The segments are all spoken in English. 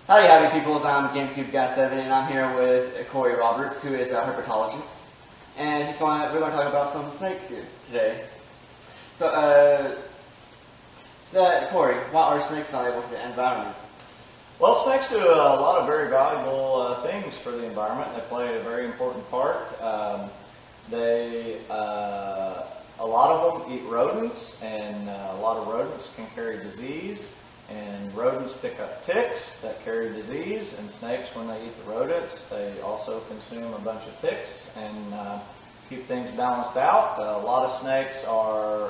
Howdy, howdy, peoples. I'm GameCube Guy 7, and I'm here with KORY Roberts, who is a herpetologist, and we're going to talk about some snakes here today. So, KORY, why are snakes valuable to the environment? Well, snakes do a lot of very valuable things for the environment. They play a very important part. A lot of them eat rodents, and a lot of rodents can carry disease. And rodents pick up ticks that carry disease, and snakes, when they eat the rodents, they also consume a bunch of ticks and keep things balanced out. A lot of snakes are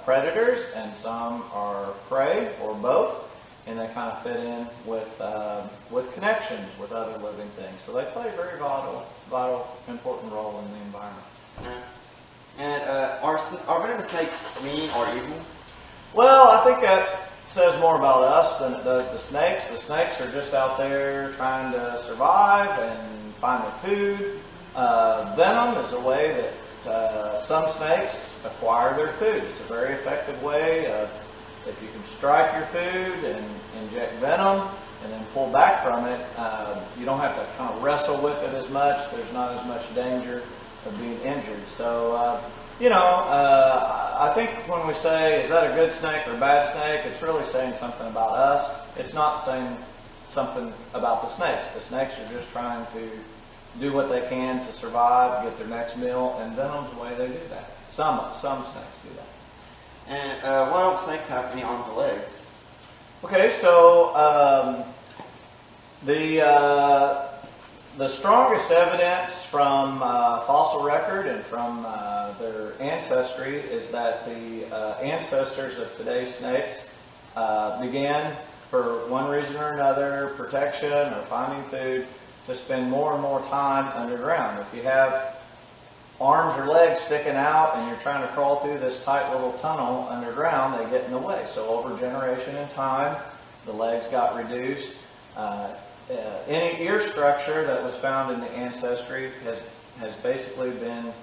predators, and some are prey, or both, and they kind of fit in with connections with other living things. So they play a very vital, important role in the environment. And are venomous snakes mean or evil? Well, I think that says more about us than it does the snakes. The snakes are just out there trying to survive and find their food. Venom is a way that some snakes acquire their food. It's a very effective way of, if you can strike your food and inject venom and then pull back from it, you don't have to kind of wrestle with it as much. There's not as much danger of being injured. So, I think when we say, is that a good snake or a bad snake, it's really saying something about us. It's not saying something about the snakes. The snakes are just trying to do what they can to survive, get their next meal, and venom's the way they do that. Some snakes do that. And why don't snakes have any arms or legs? Okay, so the strongest evidence from fossil record and from their ancestry is that the ancestors of today's snakes began, for one reason or another, protection or finding food, to spend more and more time underground. If you have arms or legs sticking out and you're trying to crawl through this tight little tunnel underground, they get in the way. So over generation and time, the legs got reduced. Any ear structure that was found in the ancestry has basically been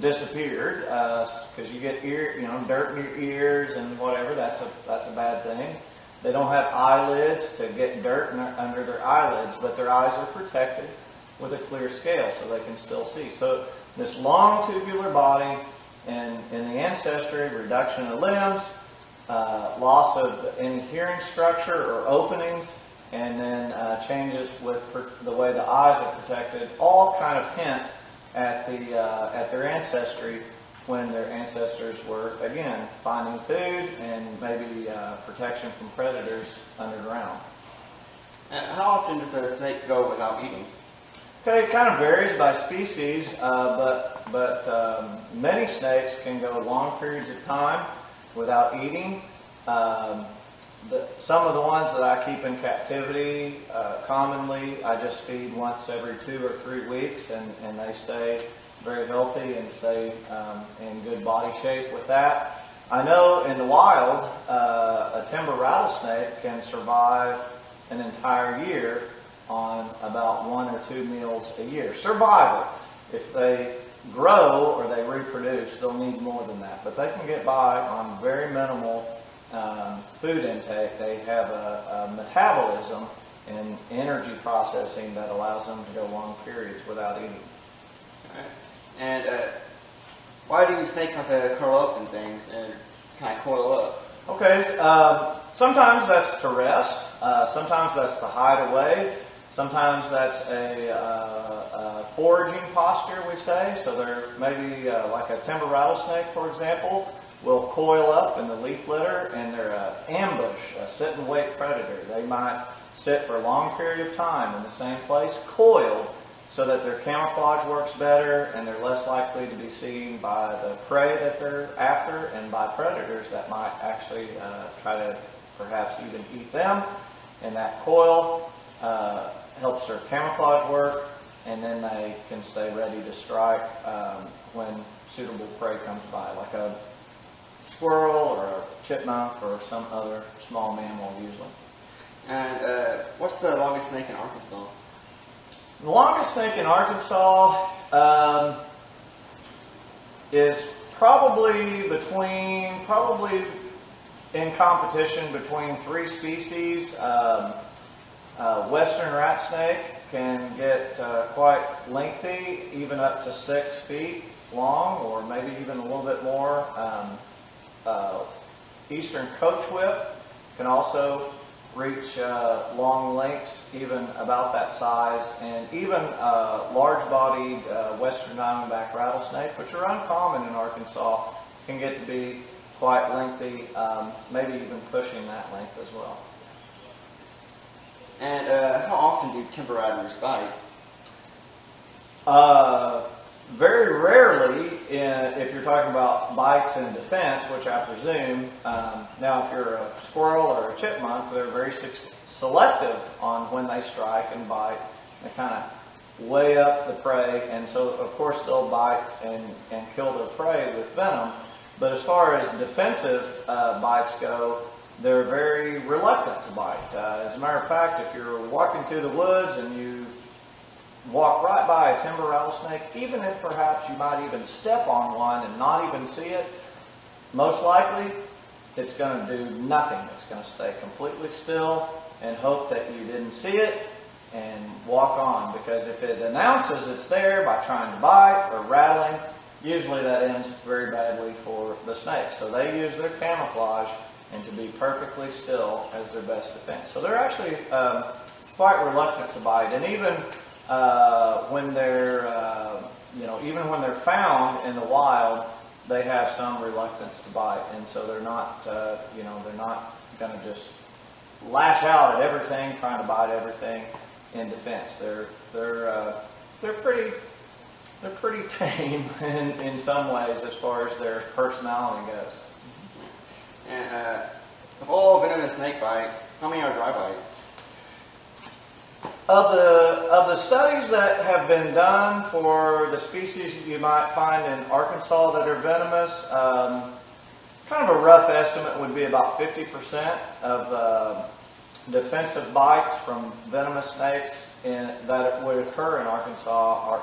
disappeared, because you get dirt in your ears and whatever. That's a bad thing. They don't have eyelids to get dirt under their eyelids, but their eyes are protected with a clear scale so they can still see. So this long tubular body, and in the ancestry, reduction of limbs, loss of any hearing structure or openings, and then changes with the way the eyes are protected, all kind of hint at their ancestry, when their ancestors were, again, finding food and maybe protection from predators underground. How often does a snake go without eating? Okay, it kind of varies by species, but many snakes can go long periods of time without eating. Some of the ones that I keep in captivity, commonly I just feed once every 2 or 3 weeks, and they stay very healthy and stay in good body shape with that. I know in the wild, a timber rattlesnake can survive an entire year on about 1 or 2 meals a year. Survival. If they grow or they reproduce, they'll need more than that. But they can get by on very minimal food intake. They have a metabolism and energy processing that allows them to go long periods without eating. Right. And why do snakes have to curl up and things and kind of coil up? Okay, sometimes that's to rest. Sometimes that's to hide away. Sometimes that's a foraging posture, we say. So they're maybe like a timber rattlesnake, for example, will coil up in the leaf litter, and they're an ambush, a sit-and-wait predator. They might sit for a long period of time in the same place, coiled, so that their camouflage works better, and they're less likely to be seen by the prey that they're after and by predators that might actually try to perhaps even eat them. And that coil helps their camouflage work, and then they can stay ready to strike when suitable prey comes by, like a squirrel or a chipmunk or some other small mammal usually. And what's the longest snake in Arkansas? The longest snake in Arkansas is probably in competition between 3 species. Western rat snake can get quite lengthy, even up to 6 feet long, or maybe even a little bit more. Eastern coach whip can also reach long lengths, even about that size, and even large-bodied Western diamondback rattlesnake, which are uncommon in Arkansas, can get to be quite lengthy, maybe even pushing that length as well. And how often do timber rattlers bite? Very rarely, if you're talking about bites in defense, which I presume. Now, if you're a squirrel or a chipmunk, they're very selective on when they strike and bite. They kind of weigh up the prey, and so of course they'll bite and kill their prey with venom. But as far as defensive bites go, they're very reluctant to bite. As a matter of fact, if you're walking through the woods and you walk right by a timber rattlesnake, even if perhaps you might even step on one and not even see it, most likely it's going to do nothing. It's going to stay completely still and hope that you didn't see it and walk on, because if it announces it's there by trying to bite or rattling, usually that ends very badly for the snake. So they use their camouflage and to be perfectly still as their best defense. So they're actually quite reluctant to bite, and even when they're, even when they're found in the wild, they have some reluctance to bite, and so they're not, they're not going to just lash out at everything, trying to bite everything in defense. They're pretty tame in some ways as far as their personality goes. And of all venomous snake bites, how many are dry bites? Of the studies that have been done for the species you might find in Arkansas that are venomous, kind of a rough estimate would be about 50% of defensive bites from venomous snakes that would occur in Arkansas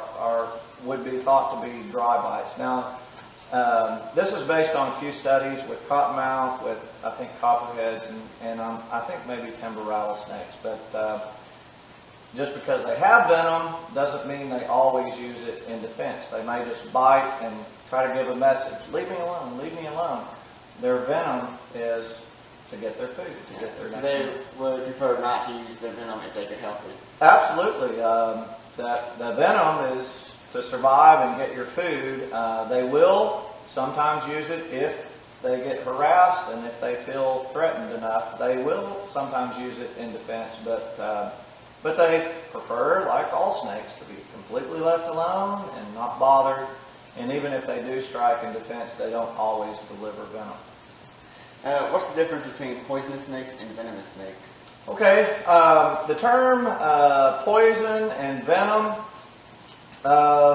would be thought to be dry bites. Now, this is based on a few studies with cottonmouth, with I think copperheads, and I think maybe timber rattlesnakes. But just because they have venom doesn't mean they always use it in defense. They may just bite and try to give a message, leave me alone, leave me alone. Their venom is to get their food, to get their next food. They would prefer not to use their venom if they could help it. Absolutely. The venom is to survive and get your food. They will sometimes use it if they get harassed and if they feel threatened enough. They will sometimes use it in defense, but they prefer, like all snakes, to be completely left alone and not bothered. And even if they do strike in defense, they don't always deliver venom. What's the difference between poisonous snakes and venomous snakes? Okay, the term poison and venom,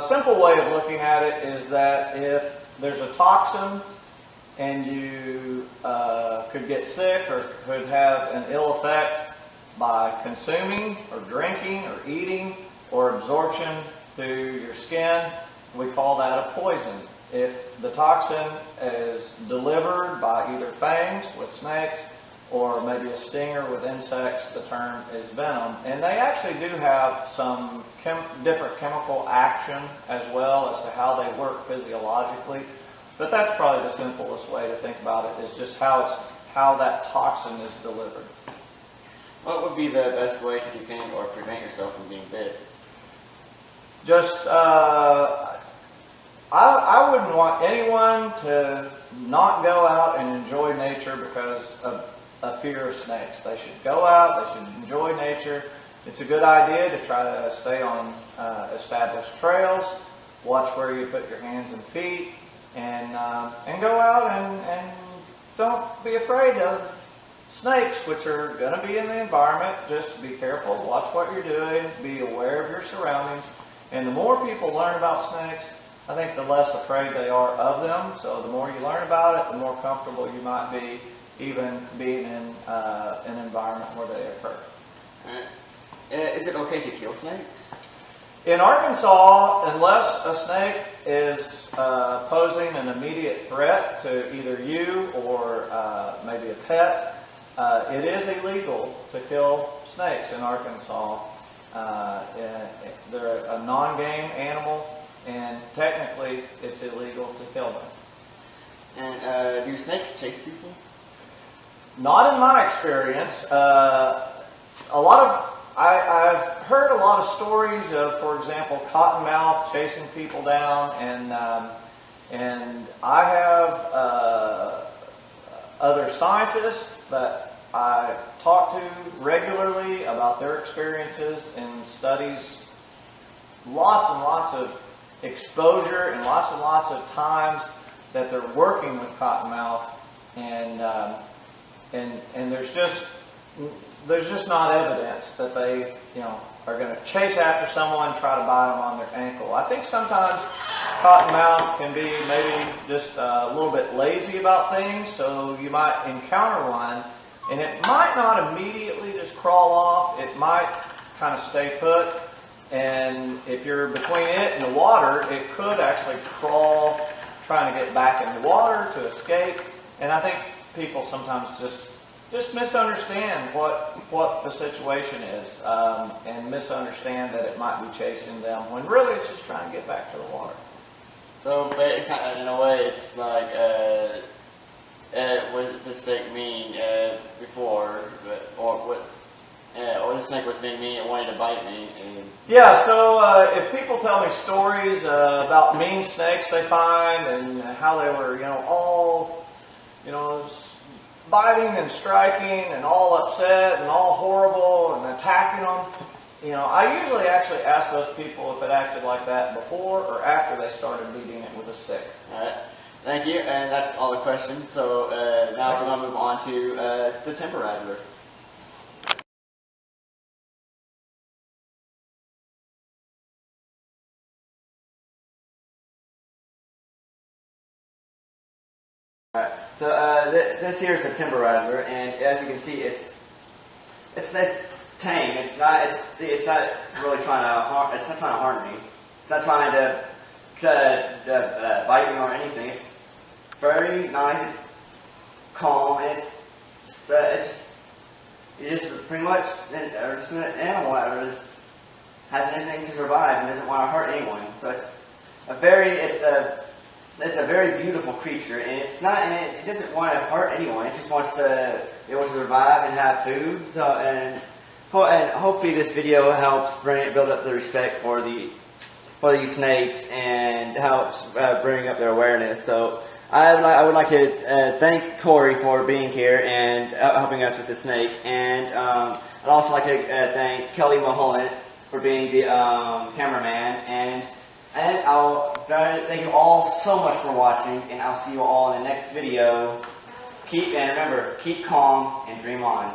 simple way of looking at it is that if there's a toxin and you could get sick or could have an ill effect by consuming or drinking or eating or absorption through your skin, we call that a poison. If the toxin is delivered by either fangs with snakes or maybe a stinger with insects, the term is venom. And they actually do have some different chemical action as well as to how they work physiologically. But that's probably the simplest way to think about it, is just how that toxin is delivered. What would be the best way to defend or prevent yourself from being bit? Just, I wouldn't want anyone to not go out and enjoy nature because of a fear of snakes. They should go out, they should enjoy nature. It's a good idea to try to stay on established trails, watch where you put your hands and feet, and go out and don't be afraid of snakes, which are going to be in the environment. Just be careful, watch what you're doing, be aware of your surroundings. And the more people learn about snakes, I think the less afraid they are of them. So the more you learn about it, the more comfortable you might be even being in an environment where they occur. Is it okay to kill snakes? In Arkansas, unless a snake is posing an immediate threat to either you or maybe a pet, it is illegal to kill snakes in Arkansas. They're a non-game animal, and technically it's illegal to kill them. And do snakes chase people? Not in my experience. I've heard a lot of stories of, for example, cottonmouth chasing people down, and I have other scientists that I talk to regularly about their experiences and studies. Lots and lots of exposure and lots of times that they're working with cottonmouth, and there's just not evidence that they are going to chase after someone and try to bite them on their ankle. I think sometimes cottonmouth can be maybe just a little bit lazy about things, so you might encounter one and it might not immediately just crawl off. It might kind of stay put, and if you're between it and the water, it could actually crawl trying to get back in the water to escape. And I think people sometimes just misunderstand what the situation is, and misunderstand that it might be chasing them when really it's just trying to get back to the water. So in a way, it's like what did the snake mean before, or the snake was being mean and wanted to bite me. Yeah, so if people tell me stories about mean snakes they find and how they were, all, biting and striking and all upset and all horrible and attacking them, I usually actually ask those people if it acted like that before or after they started beating it with a stick. All right. Thank you, and that's all the questions. So now we're going to move on to the temper rattler. Alright, so this here is the timber rattler, and as you can see, it's tame. It's not really trying to harm. It's not trying to harm me. It's not trying to bite me or anything. It's very nice. It's calm. It's just pretty much just an animal that just has an instinct to survive and doesn't want to hurt anyone. So it's a very beautiful creature, and it doesn't want to hurt anyone. It just wants to survive and have food. So and hopefully this video helps build up the respect for these snakes and helps bring up their awareness. So I would like to thank KORY for being here and helping us with the snake, and I'd also like to thank Kelly Mulholland for being the cameraman, and I'll thank you all so much for watching, and I'll see you all in the next video. Remember, keep calm and dream on.